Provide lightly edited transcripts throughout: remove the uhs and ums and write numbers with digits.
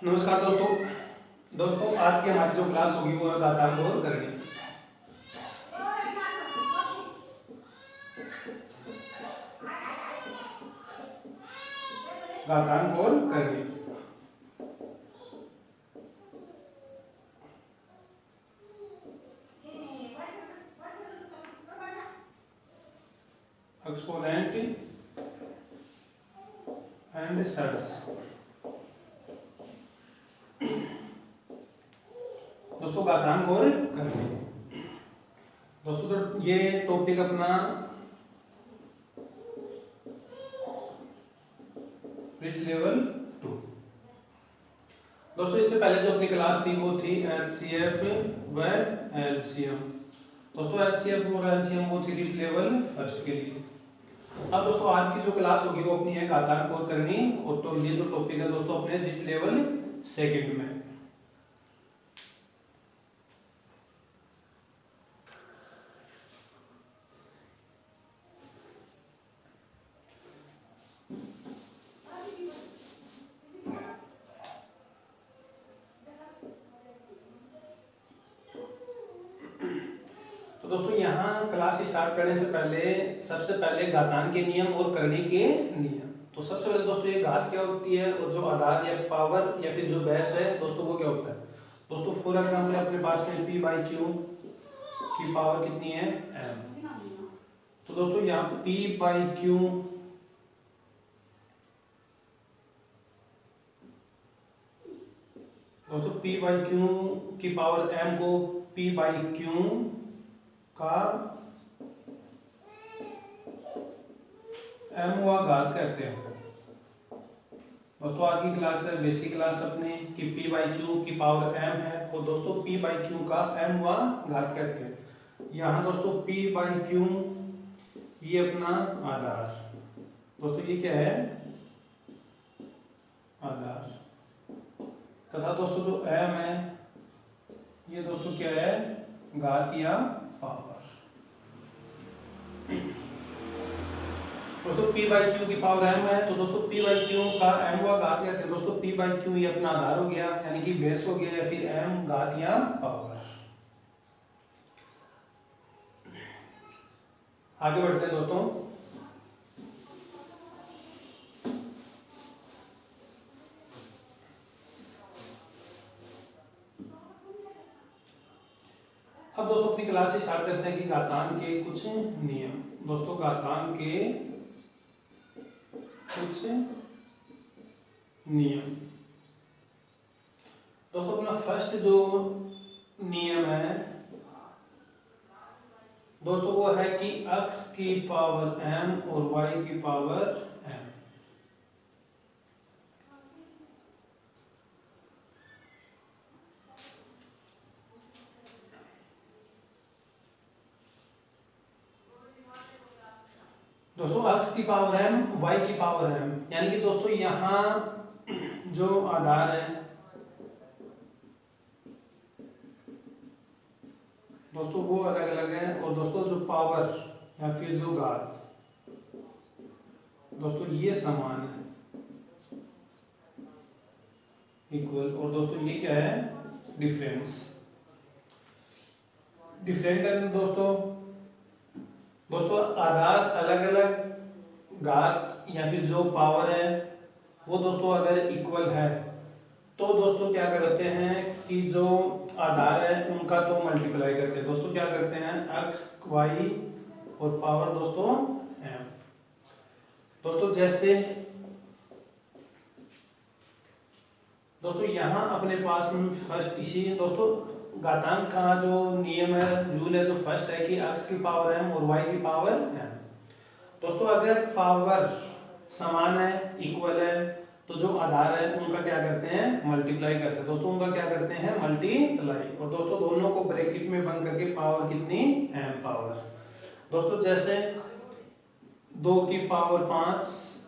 नमस्कार दोस्तों आज की हमारी जो क्लास होगी वो है घातांक और करनी। घातांक और करनी एक्सपोनेंट एंड सर्ड्स। दोस्तों घातांक और करनी दोस्तों, तो ये टॉपिक अपना ब्रिज लेवल 2। दोस्तों इससे पहले जो अपनी क्लास थी वो थी एचसीएफ व एलसीएम। दोस्तों एचसीएफ और एलसीएम वो थी ब्रिज लेवल फर्स्ट के लिए। अब दोस्तों आज की जो क्लास होगी वो अपनी है घातांक और करनी, और तो ये जो टॉपिक है दोस्तों अपने ब्रिज लेवल सेकंड में। दोस्तों यहाँ क्लास स्टार्ट करने से पहले सबसे पहले घातांक के नियम और करनी के नियम। तो सबसे पहले दोस्तों ये घात क्या होती है और जो आधार या पावर या फिर जो बेस है दोस्तों वो क्या होता है। दोस्तों फॉर एग्जांपल अपने पास में p/q की पावर कितनी है m। तो दोस्तों यहाँ p/q दोस्तों p/q की पावर m को p/q का m घात कहते हैं। दोस्तों आज की क्लास है बेसिक क्लास अपने कि p/q की पावर m है, तो दोस्तों p/q का m घात कहते हैं। यहाँ दोस्तों p/q ये अपना आधार, दोस्तों ये क्या है आधार, तथा दोस्तों जो m है ये दोस्तों क्या है घात या पावर। दोस्तों p/q की पावर m है, तो दोस्तों p/q का m घात कहते हैं। दोस्तों p/q ये अपना आधार हो गया यानी कि बेस हो गया, या फिर m घात या पावर। आगे बढ़ते हैं दोस्तों। अब दोस्तों अपनी क्लास स्टार्ट करते हैं कि घातांक के कुछ नियम। दोस्तों घातांक के कुछ नियम। दोस्तों अपना फर्स्ट जो नियम है दोस्तों वो है कि x की पावर m और y की पावर m। दोस्तों x की पावर m y की पावर m, यानी कि दोस्तों यहाँ जो आधार है दोस्तों वो अलग अलग है, और दोस्तों जो पावर या फिर जो घात दोस्तों ये समान है इक्वल, और दोस्तों ये क्या है डिफरेंस डिफरेंट है। दोस्तों आधार अलग अलग, घात या फिर जो पावर है वो दोस्तों अगर इक्वल है तो दोस्तों क्या करते हैं कि जो आधार है उनका तो मल्टीप्लाई करते हैं। दोस्तों क्या करते हैं x y और पावर दोस्तों m। दोस्तों जैसे दोस्तों यहाँ अपने पास में फर्स्ट इसी दोस्तों घातांक का जो नियम है रूल है, तो फर्स्ट है कि x की पावर m और y की पावर m। दोस्तों अगर पावर समान है इक्वल है तो जो आधार है उनका क्या करते हैं मल्टीप्लाई करते हैं। दोस्तों उनका क्या करते हैं मल्टीप्लाई, और दोस्तों दोनों को ब्रैकेट में बंद करके पावर कितनी m पावर। दोस्तों जैसे 2 की पावर 5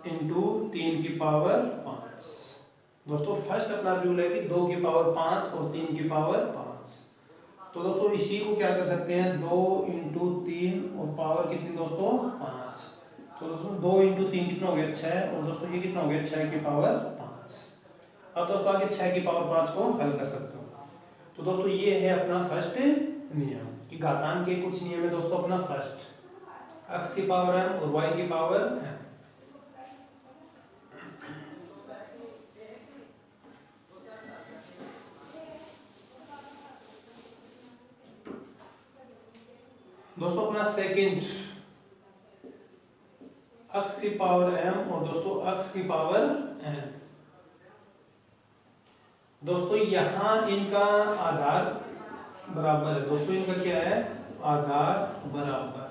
इंटू 3 की पावर 5। दोस्तों फर्स्ट अपना रूल है कि 2 की पावर 5 और 3 की पावर 5। तो दोस्तों इसी को क्या कर सकते हैं 2 इंटू 3 और पावर कितनी दोस्तों 5। तो दोस्तों 2 इंटू 3 कितना हो गया 6, और दोस्तों ये कितना हो गया 6 की पावर 5। अब दोस्तों आगे 6 की पावर 5 को हल कर सकते हो। तो दोस्तों ये है अपना फर्स्ट नियम कि घातांक के कुछ नियम है दोस्तों। अपना फर्स्ट x की पावर m और y की पावर m। दोस्तों अपना सेकंड x की पावर m और दोस्तों x की पावर n। दोस्तों यहाँ इनका आधार बराबर है। दोस्तों इनका क्या है, आधार बराबर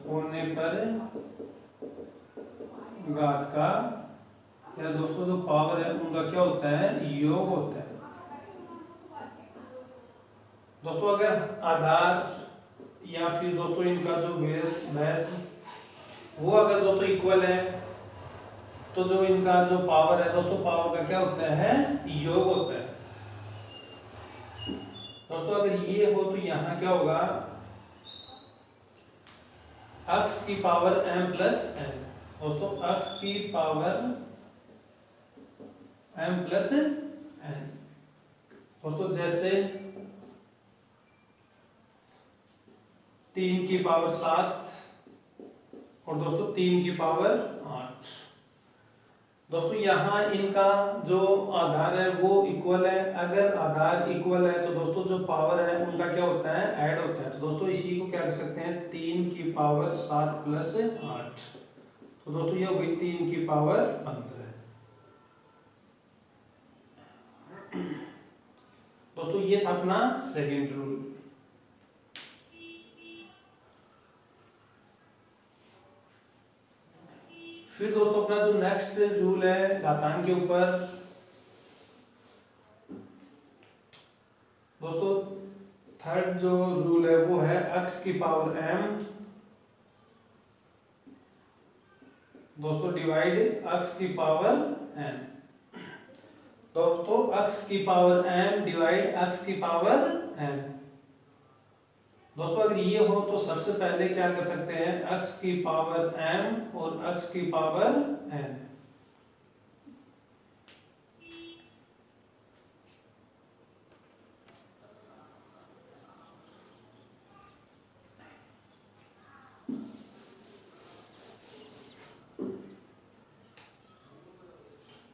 होने पर घात का या दोस्तों जो पावर है उनका क्या होता है, योग होता है। दोस्तों अगर आधार या फिर दोस्तों इनका जो बेस वो अगर दोस्तों इक्वल है तो जो इनका जो पावर है दोस्तों, पावर का क्या होता है, योग होता है। दोस्तों अगर ये हो तो यहाँ क्या होगा, x की पावर m प्लस n। दोस्तों x की पावर m प्लस n। दोस्तों जैसे 3 की पावर 7 और दोस्तों 3 की पावर 8। दोस्तों यहाँ इनका जो आधार है वो इक्वल है। अगर आधार इक्वल है तो दोस्तों जो पावर है उनका क्या होता है, ऐड होता है। तो दोस्तों इसी को क्या कर सकते हैं, 3 की पावर 7 प्लस 8। तो दोस्तों ये हो गई 3 की पावर 15। दोस्तों ये था अपना सेकेंड रूल। फिर दोस्तों अपना जो नेक्स्ट रूल है घातांक के ऊपर, दोस्तों थर्ड जो रूल है वो है x की पावर m दोस्तों डिवाइड x की पावर n। दोस्तों x की पावर m डिवाइड x की पावर n। दोस्तों अगर ये हो तो सबसे पहले क्या कर सकते हैं, x की पावर m और x की पावर n।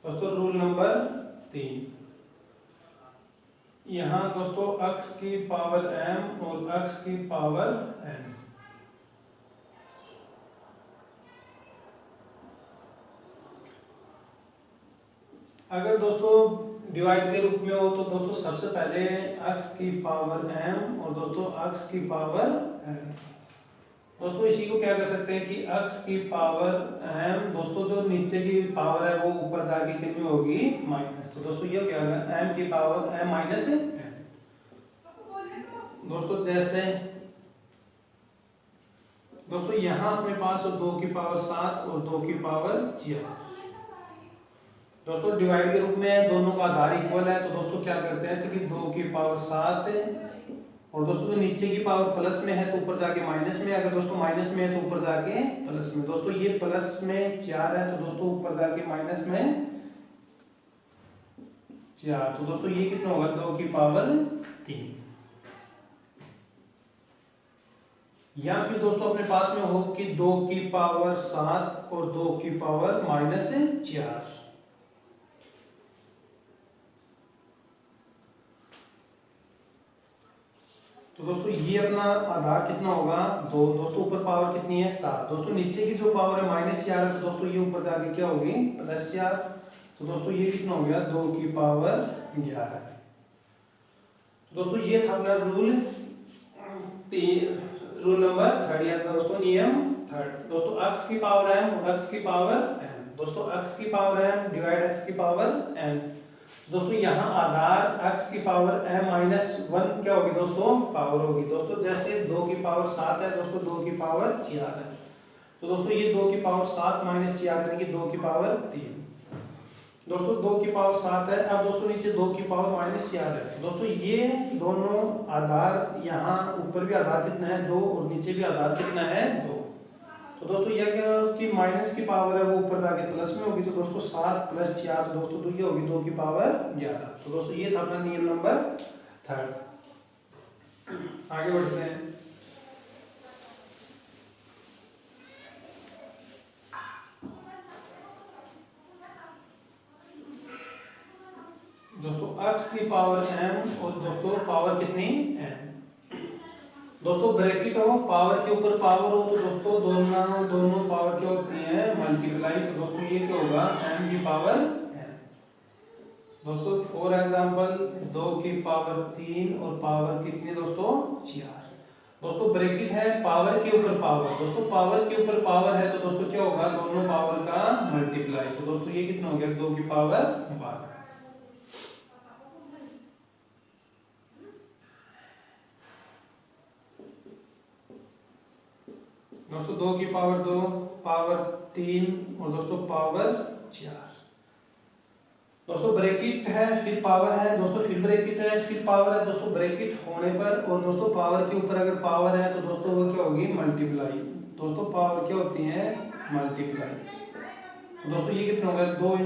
दोस्तों रूल नंबर 3, यहाँ दोस्तों x की पावर m और x की पावर n। अगर दोस्तों डिवाइड के रूप में हो तो दोस्तों सबसे पहले x की पावर m और दोस्तों x की पावर n। दोस्तों इसी को क्या कर सकते हैं कि x की पावर m दोस्तों जो नीचे की पावर है वो ऊपर जाके कितनी होगी, माइनस। तो दोस्तों ये क्या होगा, m की पावर m माइनस n। दोस्तों जैसे दोस्तों यहाँ अपने पास 2 की पावर 7 और 2 की पावर 4। दोस्तों डिवाइड के रूप में दोनों का आधार इक्वल है। तो दोस्तों क्या करते हैं तो कि 2 की पावर 7 और दोस्तों जो नीचे की पावर प्लस में है तो ऊपर जाके माइनस में, अगर दोस्तों माइनस में है तो ऊपर जाके प्लस में। दोस्तों ये प्लस में 4 है तो दोस्तों ऊपर जाके माइनस में 4। तो दोस्तों ये कितना होगा, 2 की पावर 3। या फिर दोस्तों अपने पास में हो कि 2 की पावर 7 और 2 की पावर माइनस 4। तो दोस्तों ये अपना आधार कितना होगा, 2। दोस्तों ऊपर पावर कितनी है, 7। दोस्तों नीचे की जो पावर है माइनस 4 है तो दोस्तों ये ऊपर जाके क्या होगी, प्लस 4। तो दोस्तों ये कितना हो गया, 2 की पावर 11। दोस्तों ये था अपना रूल नंबर 3 या दोस्तों नियम 3। दोस्तों x की पावर m और x की पावर n। दोस्तों x की पावर m डिवाइड x की पावर n। दोस्तों यहाँ आधार x की पावर m माइनस 1 क्या होगी दोस्तों, पावर होगी। दोस्तों जैसे 2 की पावर 7 है दोस्तों 2 की पावर 4 है। तो दोस्तों ये 2 की पावर 7 माइनस 4 यानी कि 2 की पावर 3। दोस्तों 2 की पावर 7 है। अब दोस्तों नीचे 2 की पावर माइनस 4 है। दोस्तों ये दोनों आधार, यहाँ ऊपर भी आधार कितना है, 2 और नीचे भी आधार कितना है, 2। तो दोस्तों यह क्या कि माइनस की पावर है वो ऊपर जाके प्लस में होगी, तो दोस्तों 7 + 4 तो दोस्तों तो ये होगी 2 की पावर 11। तो दोस्तों ये था अपना नियम नंबर 3। आगे बढ़ते हैं। दोस्तों x की पावर m और दोस्तों पावर कितनी n। दोस्तों ब्रैकेट हो, पावर के ऊपर पावर हो तो दोस्तों दोनों पावर क्या होती है मल्टीप्लाई। तो दोस्तों ये क्या होगा m की पावर n। दोस्तों फॉर एग्जांपल 2 की पावर 3 और पावर कितनी दोस्तों 4। दोस्तों ब्रैकेट है पावर के ऊपर पावर, दोस्तों पावर के ऊपर पावर है तो दोस्तों क्या होगा दोनों पावर का मल्टीप्लाई। तो दोस्तों ये कितना हो गया 2 की पावर 12। दोस्तों 2 की पावर 2, पावर 3 और दोस्तों पावर 4। दोस्तों ब्रैकेट है फिर पावर है, दोस्तों फिर ब्रैकेट है फिर पावर है। दोस्तों ब्रैकेट होने पर और दोस्तों पावर के ऊपर अगर पावर है तो दोस्तों वो क्या होगी मल्टीप्लाई। दोस्तों पावर क्या होती है मल्टीप्लाई। तो दोस्तों ये कितना होगा 2 ×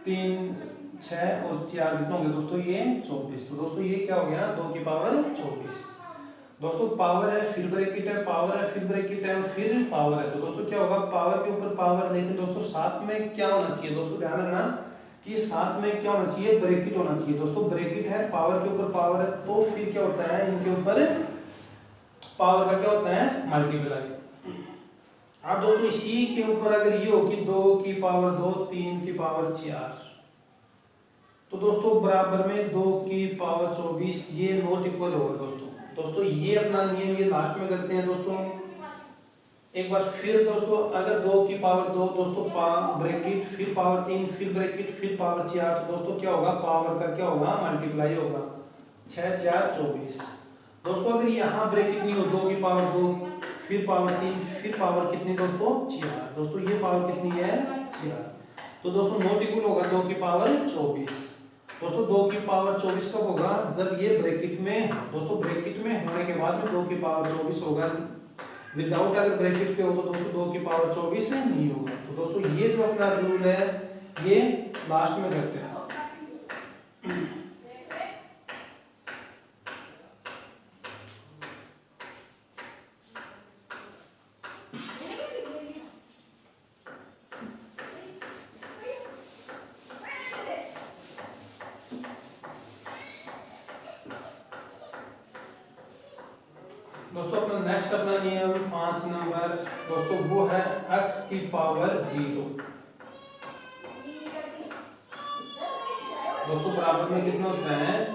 3 6 और 4 कितना हो गया दोस्तों ये 24। तो दोस्तों ये क्या हो गया 2 की पावर 24। दोस्तों पावर है फिर ब्रैकेट है, पावर है फिर ब्रैकेट है और फिर पावर है। तो दोस्तों क्या होगा पावर के ऊपर पावर, लेकिन दोस्तों साथ में क्या होना चाहिए दोस्तों ध्यान रखना कि साथ में क्या होना चाहिए ब्रैकेट होना चाहिए। दोस्तों ब्रैकेट है पावर के ऊपर पावर है तो फिर क्या होता है इनके ऊपर पावर का क्या होता है मल्टीप्लाई। अब दोस्तों इसी के ऊपर अगर ये हो कि 2 की पावर 2 3 की पावर 4 तो दोस्तों बराबर में 2 की पावर 24 ये नॉट इक्वल होगा। दोस्तों ये अपना नियम ये लास्ट में करते हैं दोस्तों एक बार फिर। दोस्तों अगर 2 की पावर 2 दोस्तों ब्रैकेट फिर पावर 3 फिर ब्रैकेट फिर पावर 4 तो दोस्तों क्या होगा पावर का क्या होगा मल्टीप्लाई होगा 6 4 24। दोस्तों अगर यहाँ ब्रैकेट नहीं हो 2 की पावर 2 फिर पावर 3 फिर पावर कितनी दोस्तों 4। दोस्तों ये पावर कितनी है 4। तो दोस्तों नॉट इक्वल होगा 2 की पावर 24। दोस्तों 2 की पावर 24 कब होगा जब ये ब्रैकेट में, दोस्तों ब्रैकेट में होने के बाद में 2 की पावर 24 होगा। विदाउट अगर ब्रैकेट के हो तो दोस्तों 2 की पावर 24 नहीं होगा। तो दोस्तों ये जो अपना रूल है ये लास्ट में करते हैं। दोस्तों अपना नेक्स्ट अपना नियम 5 नंबर दोस्तों वो है x की पावर 0। दोस्तों बराबर में कितना होता है 1।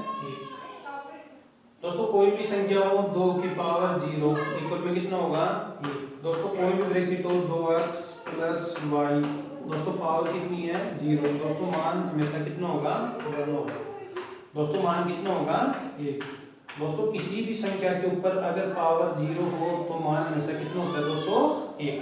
दोस्तों कोई भी संख्या हो 2 की पावर 0 इक्वल में कितना होगा 1। दोस्तों कोई भी ब्रैकेट हो 2x + y दोस्तों पावर कितनी है 0। दोस्तों मान हमेशा कितना होगा 1 होगा। दोस्तों मान कितना होगा 1। दोस्तों किसी भी संख्या के ऊपर अगर पावर 0 हो तो मान हमेशा कितना होता है दोस्तों 1।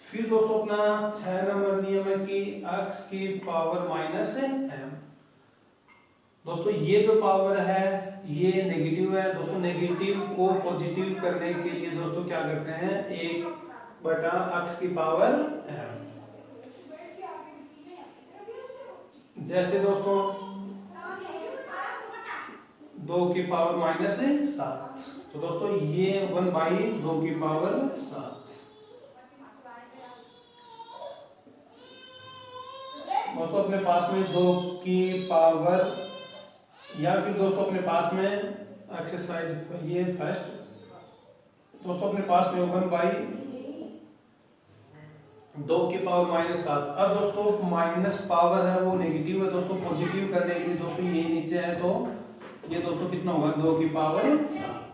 फिर दोस्तों अपना 6 नंबर नियम है कि x की पावर -m। दोस्तों ये जो पावर है ये नेगेटिव है। दोस्तों नेगेटिव को पॉजिटिव करने के लिए दोस्तों क्या करते हैं 1/x की पावर m। जैसे दोस्तों 2 की पावर -7 तो दोस्तों ये 1/2 की पावर 7। दोस्तों अपने पास में 2 की पावर या फिर दोस्तों अपने पास में एक्सरसाइज ये फर्स्ट दोस्तों अपने पास में 1/2 की पावर -7। अब दोस्तों माइनस पावर है वो नेगेटिव है। दोस्तों पॉजिटिव करने के लिए दोस्तों ये नीचे है तो ये दोस्तों कितना होगा 2 की पावर 7।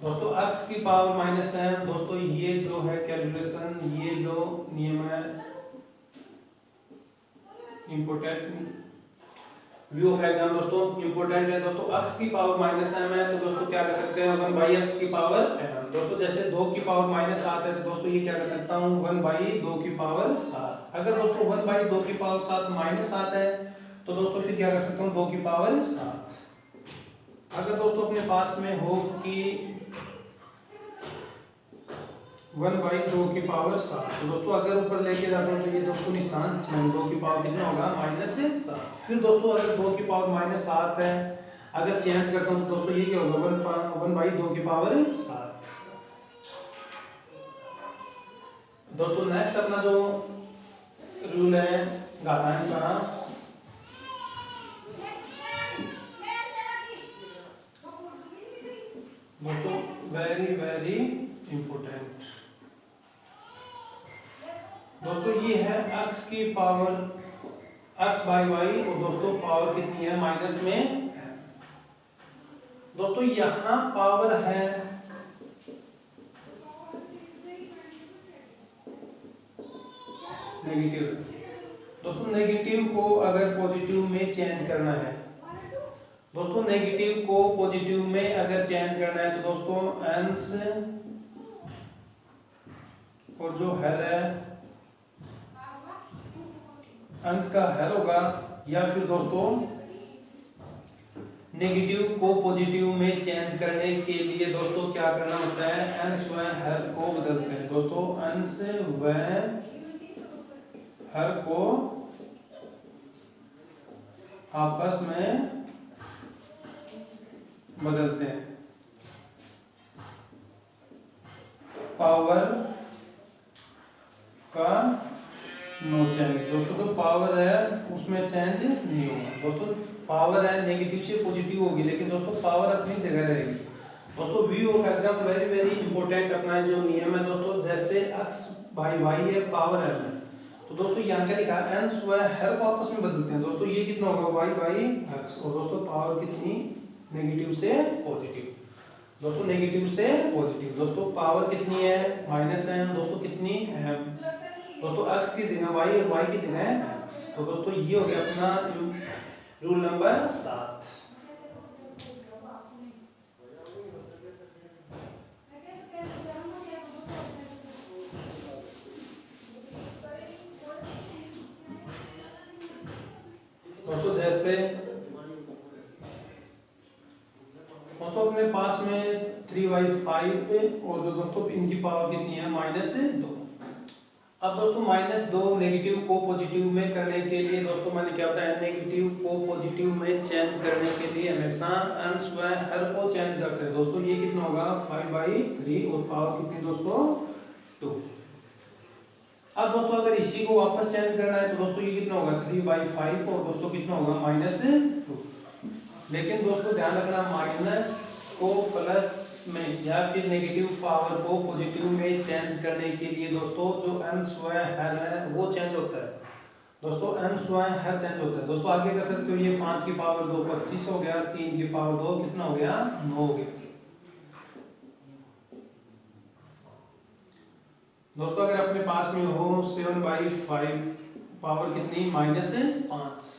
दोस्तों x की पावर -m दोस्तों ये जो है कैलकुलेशन ये जो नियम है इम्पोर्टेंट व्यू ऑफ एग्जाम दोस्तों इंपॉर्टेंट है दोस्तों। अक्स की पावर माइनस एम है तो दोस्तों क्या कर सकते हैं 1 बाई एक्स की पावर एम। दोस्तों जैसे 2 की पावर माइनस 7 है तो दोस्तों ये क्या कर सकता हूँ 1 बाई 2 की पावर 7। अगर दोस्तों 1 बाई 2 की पावर 7 माइनस 7 है तो दोस्तों फिर क्या कर सकता हूँ 2 की पावर 7। अगर दोस्तों अपने पास में हो कि 1 बाई 2 की पावर 7 तो दोस्तों अगर ऊपर लेके जाता हूँ तो ये दोस्तों निशान 2 की पावर कितना होगा माइनस 7। फिर दोस्तों अगर 2 की पावर माइनस 7 है अगर चेंज करता हूँ तो दोस्तों ये क्या होगा 1 बाई 2 की पावर 7। दोस्तों नेक्स्ट अपना जो रूल है घातांक का, दोस्तों वेरी वेरी इंपॉर्टेंट दोस्तों ये है x की पावर x बाई वाई और दोस्तों पावर कितनी है माइनस में दोस्तों यहाँ पावर है नेगेटिव। दोस्तों नेगेटिव को अगर पॉजिटिव में चेंज करना है दोस्तों नेगेटिव को पॉजिटिव में अगर चेंज करना है तो दोस्तों अंश और जो हर है अंश का हर होगा या फिर दोस्तों नेगेटिव को पॉजिटिव में चेंज करने के लिए दोस्तों क्या करना होता है अंश व हर को बदलते हैं। दोस्तों अंश व हर को आपस में बदलते हैं। पावर का नो चेंज दोस्तों जो पावर है उसमें चेंज नहीं होगा। दोस्तों पावर है नेगेटिव से पॉजिटिव होगी लेकिन दोस्तों पावर अपनी जगह रहेगी। दोस्तों view of exam very very important अपना जो नियम है दोस्तों जैसे x बाई वाई है पावर है तो दोस्तों यहाँ क्या लिखा है अंश व हर को आपस में बदलते हैं। दोस्तों ये कितना होगा y बाई x और दोस्तों पावर कितनी नेगेटिव से पॉजिटिव। दोस्तों नेगेटिव से पॉजिटिव दोस्तों पावर कितनी है माइनस है दोस्तों कितनी है दोस्तों x की जगह y और y की जगह x। तो दोस्तों ये हो गया अपना रूल नंबर 7। दोस्तों जैसे दोस्तों अपने पास में 3/5 और जो दोस्तों इनकी पावर कितनी है -2। अब दोस्तों -2 नेगेटिव को पॉजिटिव में करने के लिए दोस्तों मैंने क्या बताया नेगेटिव को पॉजिटिव में चेंज करने के लिए हमेशा अंश व हर को चेंज करते हैं। दोस्तों ये कितना होगा 5/3 और पावर कितनी दोस्तों 2। अब दोस्तों अगर इसी को वापस चेंज करना है तो दोस्तों ये कितना होगा 3/5 और दोस्तों कितना होगा -2। लेकिन दोस्तों ध्यान रखना माइनस को प्लस में या फिर नेगेटिव पावर को पॉजिटिव में चेंज करने के लिए दोस्तों जो अंश व हर है वो चेंज होता है। दोस्तों अंश व हर चेंज होता है। दोस्तों आगे कर सकते हो ये 5 की पावर 2 25 हो गया 3 की पावर 2 कितना हो गया 9 हो गया। दोस्तों अगर अपने पास में हो 7/5 पावर कितनी -5।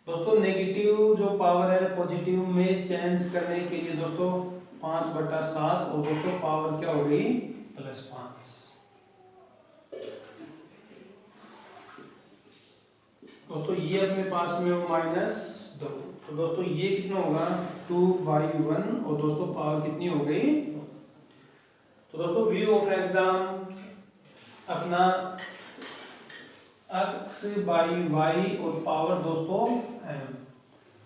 दोस्तों नेगेटिव जो पावर है पॉजिटिव में चेंज करने के लिए दोस्तों 5/7 और दोस्तों पावर क्या हो गई +5। दोस्तों ये अपने पास में हो -2 तो दोस्तों ये कितना होगा 2/1 और दोस्तों पावर कितनी हो गई। तो दोस्तों व्यू ऑफ एग्जाम अपना x बाई वाई और पावर दोस्तों m।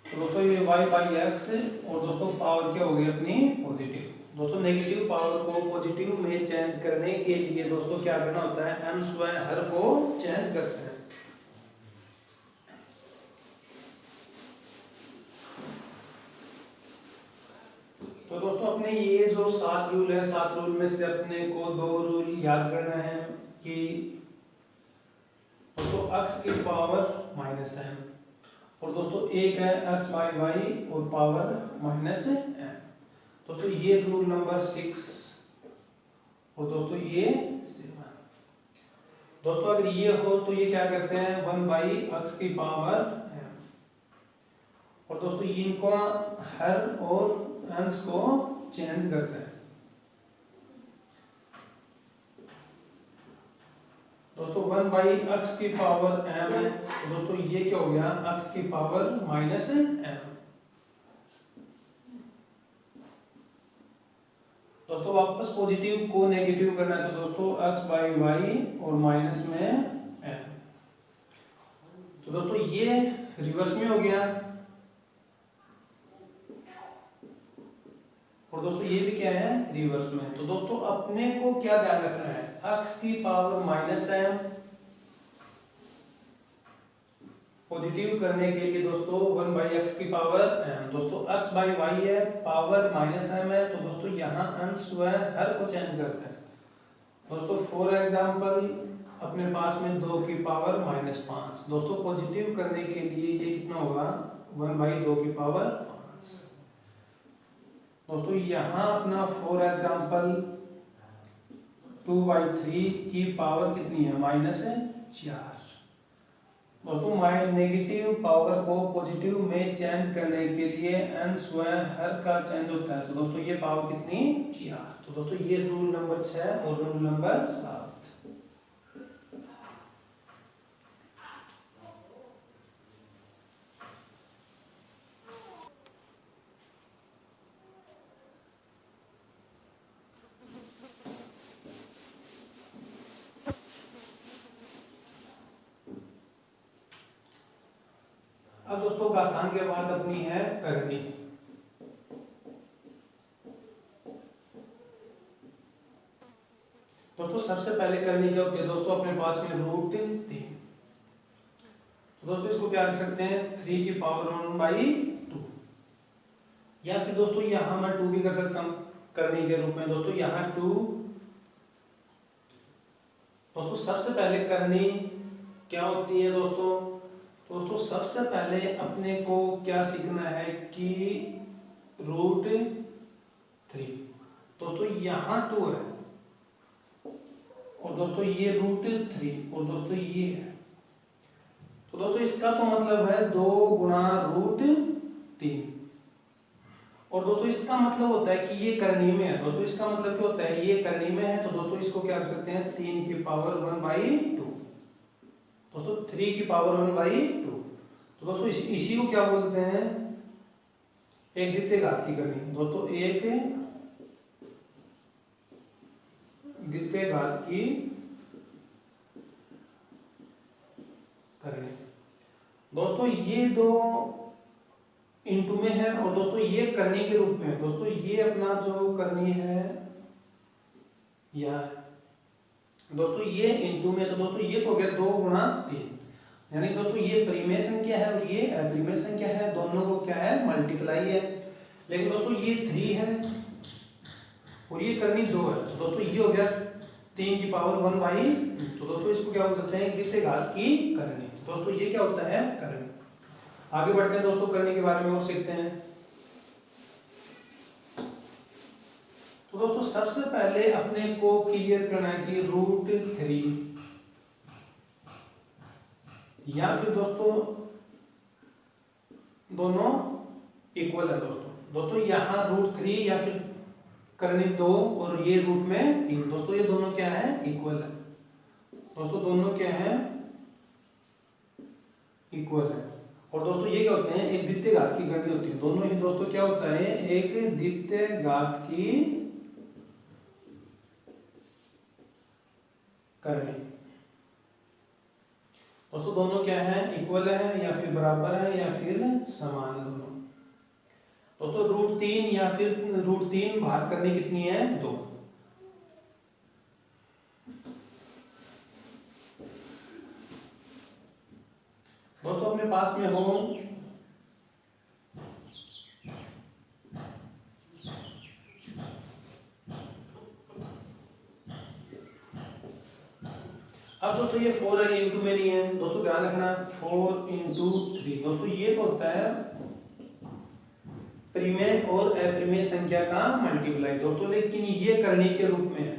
तो दोस्तों ये y बाई x और दोस्तों पावर क्या हो गई अपनी पॉजिटिव। दोस्तों नेगेटिव पावर को पॉजिटिव में चेंज करने के लिए दोस्तों क्या करना होता है अंश व हर को चेंज करते हैं। तो दोस्तों अपने ये जो 7 रूल है 7 रूल में से अपने को 2 रूल याद करना है कि दोस्तों x की पावर -m और दोस्तों एक है x बाई वाई और पावर -m। दोस्तों ये रूल नंबर 6 और दोस्तों ये 7। दोस्तों अगर ये हो तो ये क्या करते हैं 1/x की पावर m। इनको हर और अंश को चेंज करते हैं। दोस्तों 1 by x की पावर m है, तो दोस्तों ये क्या हो गया, x की पावर माइनस m। दोस्तों वापस पॉजिटिव को नेगेटिव करना है, तो दोस्तों x by y और माइनस में m। तो दोस्तों ये रिवर्स में हो गया, और दोस्तों ये भी क्या है, रिवर्स में। तो दोस्तों अपने को क्या ध्यान रखना है, x की पावर माइनस m पॉजिटिव करने के लिए दोस्तों 1 by x की पावर m। दोस्तों x by y है, पावर माइनस m है, तो दोस्तों यहाँ अंश व हर को चेंज करते हैं। दोस्तों फॉर एग्जांपल अपने पास में 2 की पावर माइनस 5, दोस्तों पॉजिटिव करने के लिए ये कितना होगा, 1 by 2 की पावर 5। दोस्तों यहाँ अपना फॉर एग्जांपल 2 by 3 की पावर कितनी है, माइनस 4। दोस्तों नेगेटिव पावर को पॉजिटिव में चेंज करने के लिए अंश व हर का चेंज होता है, तो दोस्तों ये पावर कितनी, 4। तो दोस्तों ये रूल नंबर 6 और रूल नंबर 7। अब दोस्तों घातांक के बाद अपनी है करनी। दोस्तों सबसे पहले करनी क्या होती है, दोस्तों अपने पास में रूट 3, तो दोस्तों इसको क्या लिख सकते हैं, 3 की पावर 1 by 2, या फिर दोस्तों यहां मैं 2 भी कर सकता हूं करनी के रूप में। दोस्तों यहां 2, दोस्तों सबसे पहले करनी क्या होती है दोस्तों सबसे पहले अपने को क्या सीखना है कि रूट 3, दोस्तों यहाँ 2 है, और दोस्तों ये रूट 3, और दोस्तों ये है, तो दोस्तों इसका तो मतलब है 2 गुणा रूट 3, और दोस्तों इसका मतलब होता है कि ये करनी में है। दोस्तों इसका मतलब क्या होता है, ये करनी में है, तो दोस्तों इसको क्या कर सकते हैं, 3 की पावर 1 by 2, दोस्तों 3 की पावर 1 by 2। तो दोस्तों इसी को क्या बोलते हैं, एक द्वितीय घात की करनी। दोस्तों एक द्वितीय घात की करनी। दोस्तों ये 2 इंटू में है, और दोस्तों ये करनी के रूप में है। दोस्तों ये अपना जो करनी है यह, दोस्तों ये इंटू में, तो दोस्तों ये तो हो गया 2 गुणा 3, यानी दोस्तों ये परिमेय संख्या है और ये अपरिमेय संख्या है, दोनों को क्या है, मल्टीप्लाई है। लेकिन दोस्तों ये 3 है और ये करनी 2 है, तो दोस्तों ये हो गया 3 की पावर 1 by 2, तो दोस्तों इसको क्या बोल सकते हैं, द्वितीय घात की करनी। दोस्तों ये क्या होता है, करनी। आगे बढ़ते हैं दोस्तों, करनी के बारे में और सीखते हैं। तो दोस्तों सबसे पहले अपने को क्लियर करना है कि रूट 3 या फिर दोस्तों दोनों इक्वल है। दोस्तों यहाँ रूट 3 या फिर करनी 2 और ये रूट में 3, दोस्तों ये दोनों क्या है, इक्वल है। दोस्तों दोनों क्या है, इक्वल है। और दोस्तों ये क्या होते हैं, एक द्वितीय घात की करनी होती है। दोनों ही दोस्तों क्या होता है, एक द्वितीय घात की करनी। दोस्तों दोनों क्या है, इक्वल है या फिर बराबर है या फिर समान, दोनों। दोस्तों रूट 3 या फिर रूट 3 भाग करनी कितनी है, 2। दोस्तों अपने पास में हो अब दोस्तों ये 4 है, इंटू में नहीं है। दोस्तों ध्यान रखना 4 इंटू 3, दोस्तों ये तो होता है परिमेय और अपरिमेय संख्या का मल्टीप्लाई। दोस्तों लेकिन ये करनी के रूप में है,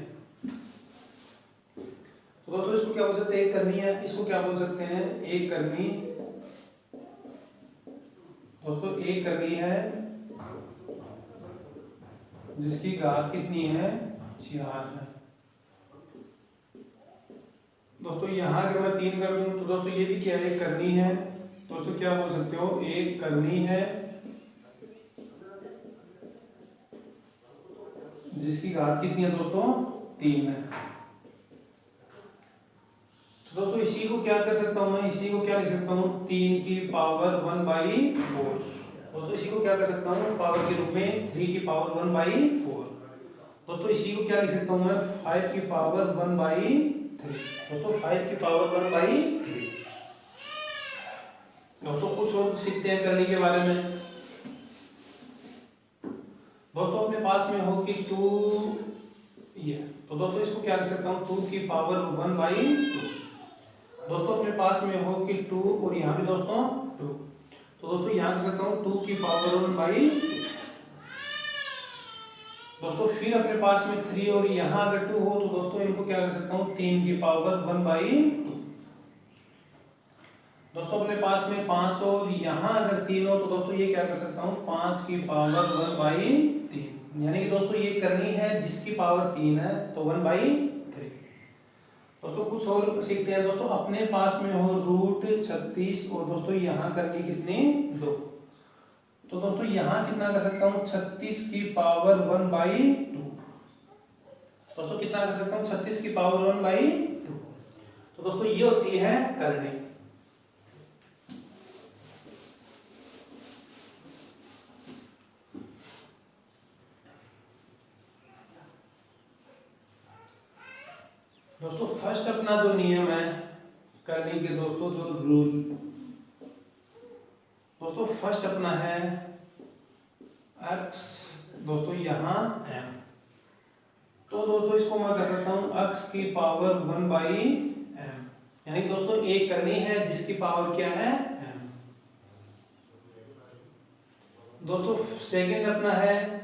तो दोस्तों इसको क्या बोल सकते हैं, एक करनी है, इसको क्या बोल सकते हैं, एक करनी दोस्तों एक करनी है जिसकी घात कितनी है 4 है। दोस्तों यहाँ अगर मैं 3 कर दूं तो दोस्तों ये भी क्या है करनी है। दोस्तों क्या बोल सकते हो एक करनी है जिसकी घात कितनी है दोस्तों 3 है। तो दोस्तों इसी को क्या कर सकता हूं मैं, इसी को क्या लिख सकता हूं 3 की पावर 1/4। दोस्तों इसी को क्या कर सकता हूं पावर के रूप में 3 की पावर 1/4। दोस्तों इसी को क्या लिख सकता हूं मैं 5 की पावर 1/3। दोस्तों 5 की पावर 1/3। दोस्तों कुछ और सीखते हैं करने के बारे में। दोस्तों अपने पास में हो कि 2 ये, तो दोस्तों इसको क्या लिख सकता हूँ 2 की पावर 1/2। दोस्तों अपने पास में हो कि 2 और यहाँ भी दोस्तों 2, तो दोस्तों यहाँ कर सकता हूँ 2 की पावर 1/2। दोस्तों फिर अपने पास में 3 और यहाँ अगर 2 हो तो दोस्तों इनको क्या कर सकता हूँ 3 की पावर 1/2। दोस्तों अपने पास में 5 और यहाँ अगर 3 हो तो दोस्तों ये क्या कर सकता हूँ 5 की पावर 1/3। यानी कि दोस्तों ये करनी है जिसकी पावर 3 है तो 1/3। दोस्तों कुछ और सीखते हैं। दोस्तों अपने पास में हो √36 और दोस्तों यहाँ करनी कितनी 2, तो दोस्तों यहाँ कितना कर सकता हूँ 36 की पावर 1/2। दोस्तों कितना कर सकता हूँ 36 की पावर 1/2। तो दोस्तों ये होती है करनी। दोस्तों फर्स्ट अपना जो नियम है करने के दोस्तों जो रूल, दोस्तों फर्स्ट अपना है x दोस्तों यहाँ m। तो दोस्तों इसको मैं कर सकता हूँ x की पावर 1/m। यानी दोस्तों एक करनी है जिसकी पावर क्या है m। दोस्तों सेकंड अपना है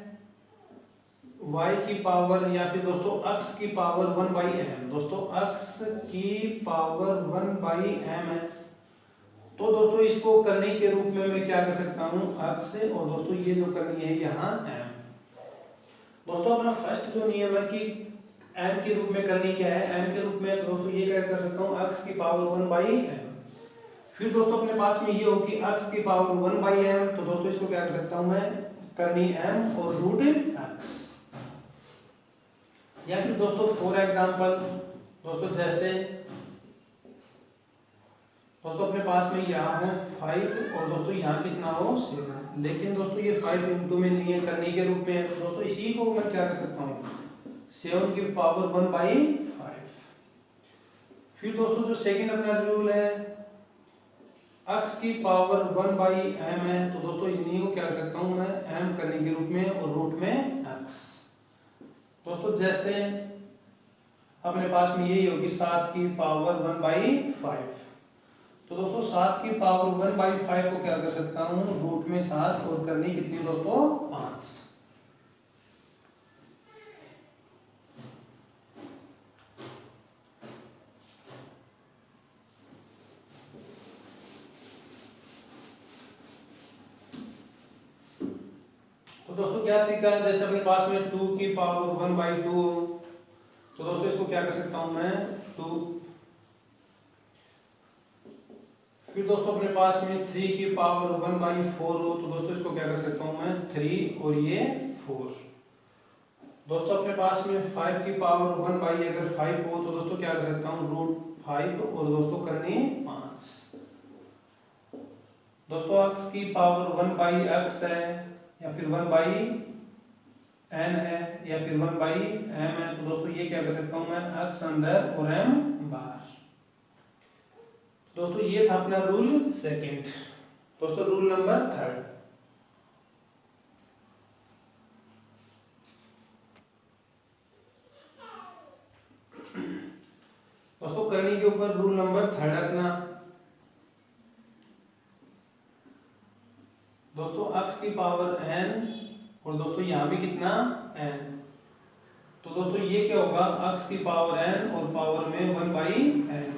y की पावर या फिर दोस्तों x की पावर 1/m। दोस्तों x की पावर 1/m है, तो दोस्तों इसको करने के रूप में मैं क्या कर सकता हूँ x और दोस्तों ये जो करनी है यहाँ m। दोस्तों अपना फर्स्ट जो नियम है कि m के रूप में करनी क्या है m के रूप में, तो दोस्तों ये क्या कर सकता हूँ x की पावर 1/m। फिर दोस्तों अपने पास में ये हो कि x की पावर 1/m, तो दोस्तों इसको क्या कर सकता हूँ मैं करनी m और √x। या फिर दोस्तों फॉर एग्जांपल दोस्तों जैसे दोस्तों अपने पास में यहाँ हो 5 और दोस्तों यहाँ कितना हो 7, लेकिन दोस्तों ये 5 इंटू में नहीं है करने के रूप में है, तो दोस्तों इसी को मैं क्या कर सकता हूँ 7 की पावर 1/5। फिर दोस्तों जो सेकंड अपना रूल है x की पावर 1/m है, तो दोस्तों इन्हीं को क्या कर सकता हूँ मैं m करने के रूप में और रूट में x। दोस्तों जैसे अपने पास में यही होगी 7 की पावर 1/5, तो दोस्तों 7 की पावर 1/5 को क्या कर सकता हूँ रूट में 7 और करनी कितनी दोस्तों 5। तो दोस्तों क्या सीखा है, जैसे अपने पास में 2 की पावर 1/2 हो, तो दोस्तों इसको क्या कर सकता हूं मैं 2। फिर दोस्तों अपने पास में 3 की पावर 1/4 हो, तो दोस्तों इसको क्या कर सकता हूं मैं 3 और ये 4। दोस्तों अपने पास में 5 की पावर 1/5 हो, तो दोस्तों क्या कर सकता हूं √5 और दोस्तों करनी 5। दोस्तों x की पावर 1/x है या फिर 1/n है या फिर 1/m है, तो दोस्तों ये क्या कर सकता हूं मैं x अंदर और m बाहर। दोस्तों ये था अपना रूल सेकंड। दोस्तों रूल नंबर थर्ड, दोस्तों करनी के ऊपर रूल नंबर थर्ड अपना दोस्तों x की पावर n और दोस्तों यहाँ भी कितना n, तो दोस्तों ये क्या होगा x की पावर n और पावर में 1/n।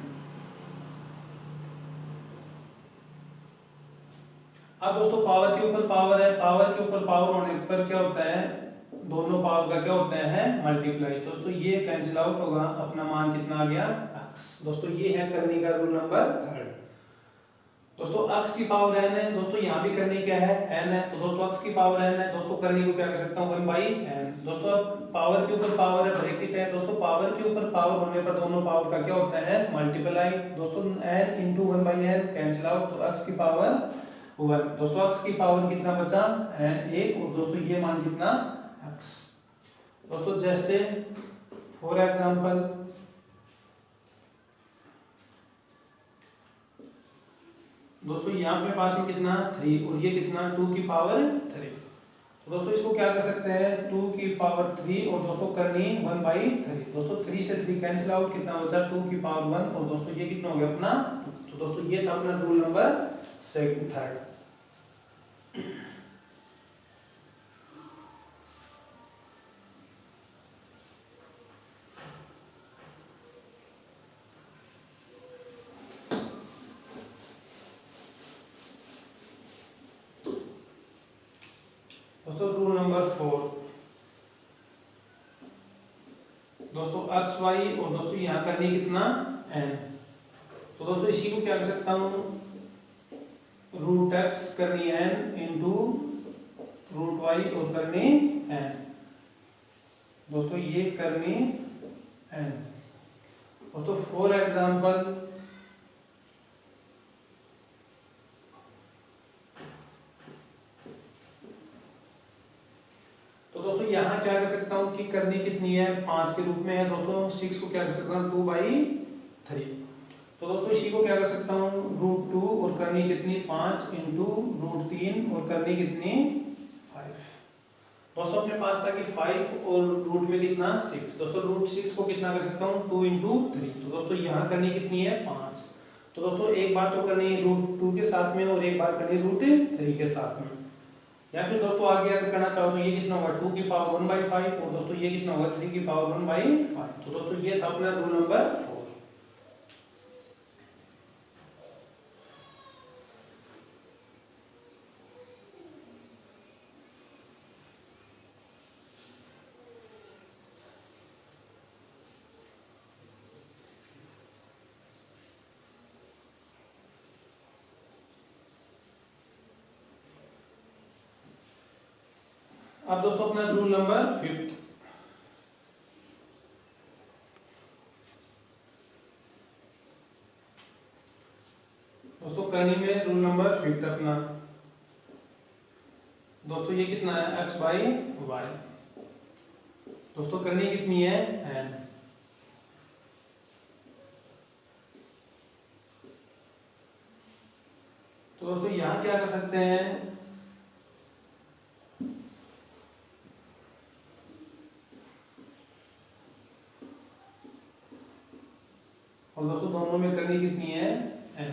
अब दोस्तों पावर के ऊपर पावर है, पावर के ऊपर पावर होने पर क्या होता है, दोनों पावर का क्या होता है मल्टीप्लाई। दोस्तों ये कैंसिल आउट होगा, अपना मान कितना आ गया x। दोस्तों ये है करने का रूल नंबर 3। दोस्तों x की पावर n है, दोस्तों यहाँ भी करनी क्या है n है, तो दोस्तों x की पावर n है, दोस्तों करने को क्या कर सकता हूँ 1/n। दोस्तों अब पावर के ऊपर पावर है, ब्रैकेट है, दोस्तों पावर के ऊपर पावर होने पर दोनों पावर का क्या होता है मल्टीप्लाई। दोस्तों n × 1/n कैंसिल आउट, तो x की पावर 1। दोस्तों x की पावर कितना बचा 1, और दोस्तों ये मान कितना x। दोस्तों जैसे फॉर एग्जांपल दोस्तों यहाँ पे पास में कितना 3 और ये कितना 2 की पावर 3। तो दोस्तों इसको क्या कर सकते हैं 2 की पावर 3 और दोस्तों करनी 1/3। दोस्तों 3 से 3 कैंसिल आउट, कितना बचा 2 की पावर 1, और दोस्तों ये कितना हो गया अपना 2। तो दोस्तों ये था अपना रूल नंबर 3। दोस्तों रूल नंबर 4। दोस्तों x y और दोस्तों यहाँ करनी कितना n। तो दोस्तों इसी को क्या कर सकता हूँ √x करनी n इंटू √y और करनी n। दोस्तों ये करनी n। दोस्तों फॉर एग्जांपल तो दोस्तों यहाँ क्या कर सकता हूँ कि करनी कितनी है 5 के रूप में है। दोस्तों 6 को क्या कर सकता हूँ 2/3। तो दोस्तों इसी को क्या कर सकता हूँ √2 और करनी कितनी 5 इंटू √3 और करनी कितनी 5। दोस्तों अपने पास था कि 5 और रूट में कितना 6। दोस्तों √6 को कितना कर सकता हूँ 2 × 3। तो दोस्तों यहाँ करनी कितनी है 5। तो दोस्तों एक बार तो करनी √2 के साथ में और एक बार करनी √3 के साथ में। या फिर दोस्तों आगे अगर करना चाहो तो ये कितना होगा 2 की पावर 1/5 और दोस्तों ये कितना होगा 3 की पावर 1/5। तो दोस्तों ये था अपना रूल नंबर 4। अब दोस्तों अपना रूल नंबर 5। दोस्तों करनी में रूल नंबर 5 अपना। दोस्तों ये कितना है x/y। दोस्तों करनी कितनी है n। तो दोस्तों यहाँ क्या कर सकते हैं और दोस्तों दोनों में करनी कितनी है n।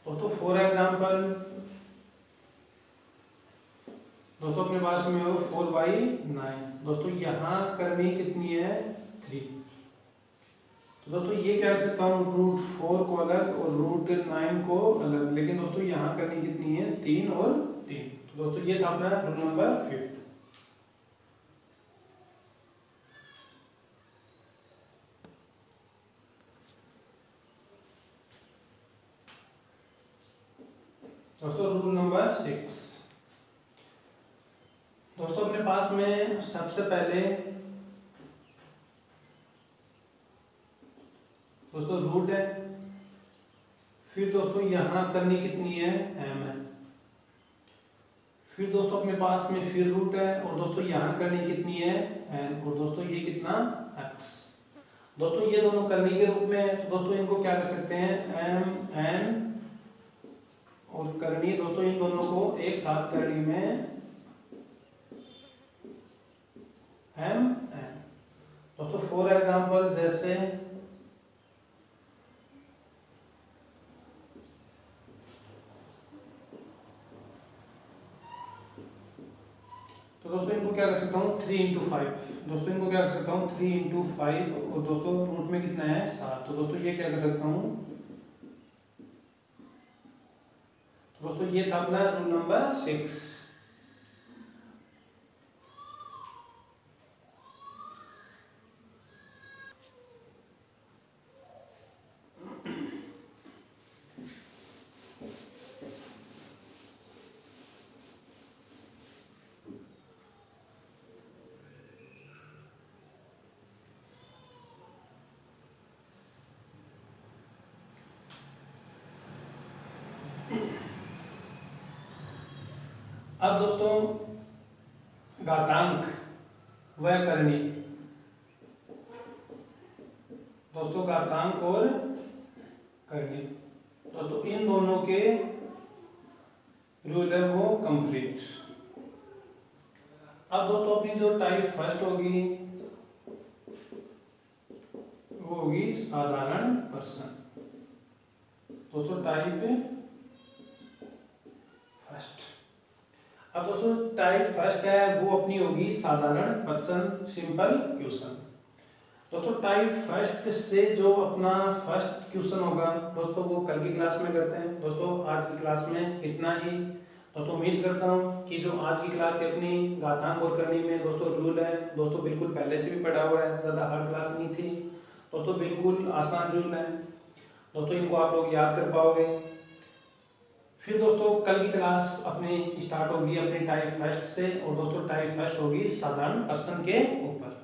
दोस्तों फॉर एग्जांपल दोस्तों अपने पास में हो 4/9। दोस्तों यहाँ करनी कितनी है 3। तो दोस्तों ये क्या कर सकता हूँ √4 को अलग और √9 को अलग, लेकिन दोस्तों यहाँ करनी कितनी है 3 और 3। तो दोस्तों ये था अपना रूल नंबर 5। दोस्तों रूल नंबर 6। दोस्तों अपने पास में सबसे पहले दोस्तों रूट है, फिर दोस्तों यहाँ करनी कितनी है m है, फिर दोस्तों अपने पास में फिर रूट है और दोस्तों यहाँ करनी कितनी है n और दोस्तों ये कितना x। दोस्तों ये दोनों करनी के रूप में है, तो दोस्तों इनको क्या कर सकते हैं m n और करनी। दोस्तों इन दोनों को एक साथ करनी में m n। दोस्तों फॉर एग्जांपल जैसे तो दोस्तों इनको क्या कर सकता हूँ 3 × 5। दोस्तों इनको क्या कर सकता हूँ 3 × 5 और दोस्तों रूट में कितना है 7। तो दोस्तों ये क्या कर सकता हूँ, तो दोस्तों ये था अपना रूल नंबर 6। अब दोस्तों घातांक व करनी, दोस्तों घातांक और करनी, दोस्तों इन दोनों के रूल है वो कंप्लीट। अब दोस्तों अपनी जो टाइप फर्स्ट होगी वो होगी साधारण पर्सन। दोस्तों टाइप फर्स्ट, अब दोस्तों टाइप फर्स्ट है वो अपनी होगी साधारण पर्सन सिंपल क्वेश्चन। दोस्तों टाइप फर्स्ट से जो अपना फर्स्ट क्वेश्चन होगा दोस्तों वो कल की क्लास में करते हैं। दोस्तों आज की क्लास में इतना ही। दोस्तों उम्मीद करता हूँ कि जो आज की क्लास थी अपनी घातांक और करनी में दोस्तों रूल है दोस्तों बिल्कुल पहले से भी पढ़ा हुआ है, ज़्यादा हार्ड क्लास नहीं थी दोस्तों, बिल्कुल आसान रूल है दोस्तों, इनको आप लोग याद कर पाओगे। फिर दोस्तों कल की क्लास अपनी स्टार्ट होगी अपनी टाइप फर्स्ट से, और दोस्तों टाइप फर्स्ट होगी साधारण पर्सन के ऊपर।